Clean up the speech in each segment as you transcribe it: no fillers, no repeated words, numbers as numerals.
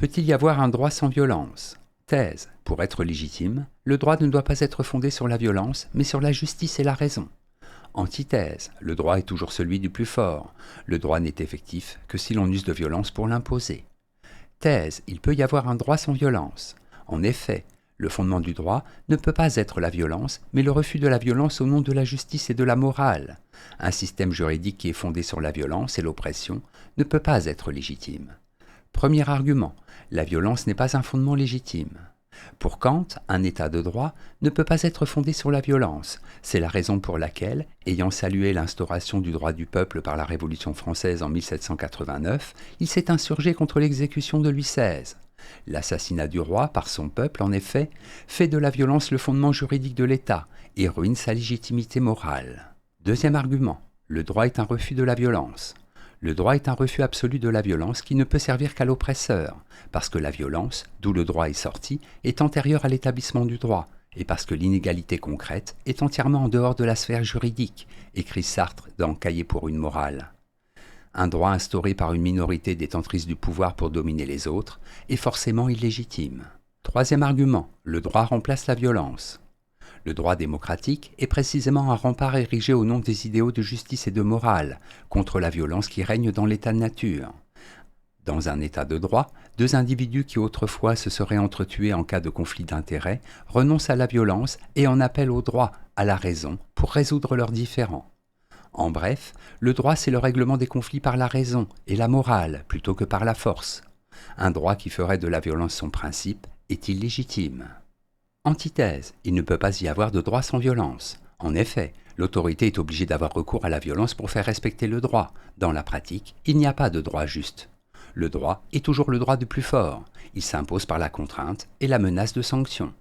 Peut-il y avoir un droit sans violence? Thèse. Pour être légitime, le droit ne doit pas être fondé sur la violence, mais sur la justice et la raison. Antithèse. Le droit est toujours celui du plus fort. Le droit n'est effectif que si l'on use de violence pour l'imposer. Thèse. Il peut y avoir un droit sans violence. En effet, le fondement du droit ne peut pas être la violence, mais le refus de la violence au nom de la justice et de la morale. Un système juridique qui est fondé sur la violence et l'oppression ne peut pas être légitime. Premier argument, la violence n'est pas un fondement légitime. Pour Kant, un état de droit ne peut pas être fondé sur la violence. C'est la raison pour laquelle, ayant salué l'instauration du droit du peuple par la Révolution française en 1789, il s'est insurgé contre l'exécution de Louis XVI. L'assassinat du roi par son peuple, en effet, fait de la violence le fondement juridique de l'État et ruine sa légitimité morale. Deuxième argument, le droit est un refus de la violence. Le droit est un refus absolu de la violence qui ne peut servir qu'à l'oppresseur, parce que la violence, d'où le droit est sorti, est antérieure à l'établissement du droit, et parce que l'inégalité concrète est entièrement en dehors de la sphère juridique, écrit Sartre dans Cahiers pour une morale. Un droit instauré par une minorité détentrice du pouvoir pour dominer les autres est forcément illégitime. Troisième argument, le droit remplace la violence. Le droit démocratique est précisément un rempart érigé au nom des idéaux de justice et de morale, contre la violence qui règne dans l'état de nature. Dans un état de droit, deux individus qui autrefois se seraient entretués en cas de conflit d'intérêts renoncent à la violence et en appellent au droit, à la raison, pour résoudre leurs différends. En bref, le droit c'est le règlement des conflits par la raison et la morale plutôt que par la force. Un droit qui ferait de la violence son principe est illégitime. Antithèse, il ne peut pas y avoir de droit sans violence. En effet, l'autorité est obligée d'avoir recours à la violence pour faire respecter le droit. Dans la pratique, il n'y a pas de droit juste. Le droit est toujours le droit du plus fort. Il s'impose par la contrainte et la menace de sanctions.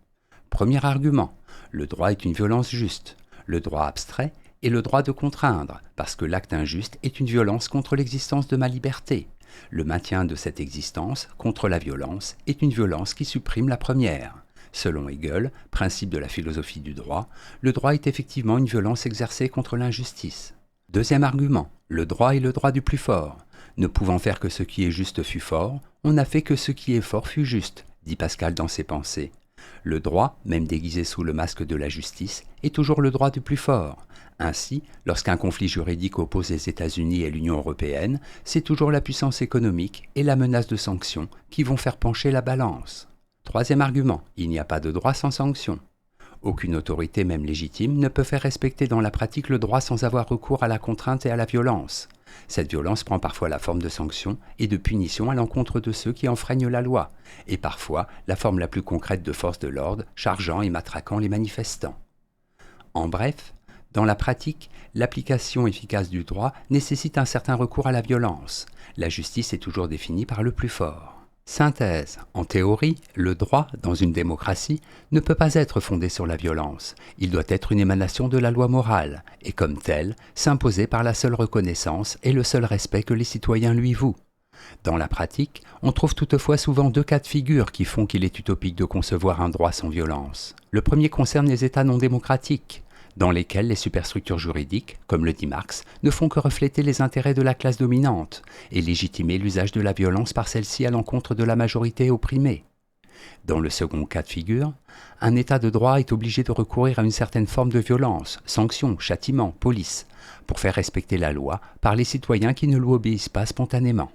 Premier argument, le droit est une violence juste. Le droit abstrait est le droit de contraindre, parce que l'acte injuste est une violence contre l'existence de ma liberté. Le maintien de cette existence contre la violence est une violence qui supprime la première. Selon Hegel, principe de la philosophie du droit, le droit est effectivement une violence exercée contre l'injustice. Deuxième argument, le droit est le droit du plus fort. Ne pouvant faire que ce qui est juste fût fort, on n'a fait que ce qui est fort fût juste, dit Pascal dans ses pensées. Le droit, même déguisé sous le masque de la justice, est toujours le droit du plus fort. Ainsi, lorsqu'un conflit juridique oppose les États-Unis et l'Union européenne, c'est toujours la puissance économique et la menace de sanctions qui vont faire pencher la balance. Troisième argument, il n'y a pas de droit sans sanction. Aucune autorité, même légitime, ne peut faire respecter dans la pratique le droit sans avoir recours à la contrainte et à la violence. Cette violence prend parfois la forme de sanctions et de punitions à l'encontre de ceux qui enfreignent la loi, et parfois la forme la plus concrète de force de l'ordre, chargeant et matraquant les manifestants. En bref, dans la pratique, l'application efficace du droit nécessite un certain recours à la violence. La justice est toujours définie par le plus fort. Synthèse. En théorie, le droit, dans une démocratie, ne peut pas être fondé sur la violence. Il doit être une émanation de la loi morale, et comme tel, s'imposer par la seule reconnaissance et le seul respect que les citoyens lui vouent. Dans la pratique, on trouve toutefois souvent deux cas de figure qui font qu'il est utopique de concevoir un droit sans violence. Le premier concerne les États non démocratiques, dans lesquels les superstructures juridiques, comme le dit Marx, ne font que refléter les intérêts de la classe dominante et légitimer l'usage de la violence par celle-ci à l'encontre de la majorité opprimée. Dans le second cas de figure, un État de droit est obligé de recourir à une certaine forme de violence, sanctions, châtiments, police, pour faire respecter la loi par les citoyens qui ne lui obéissent pas spontanément.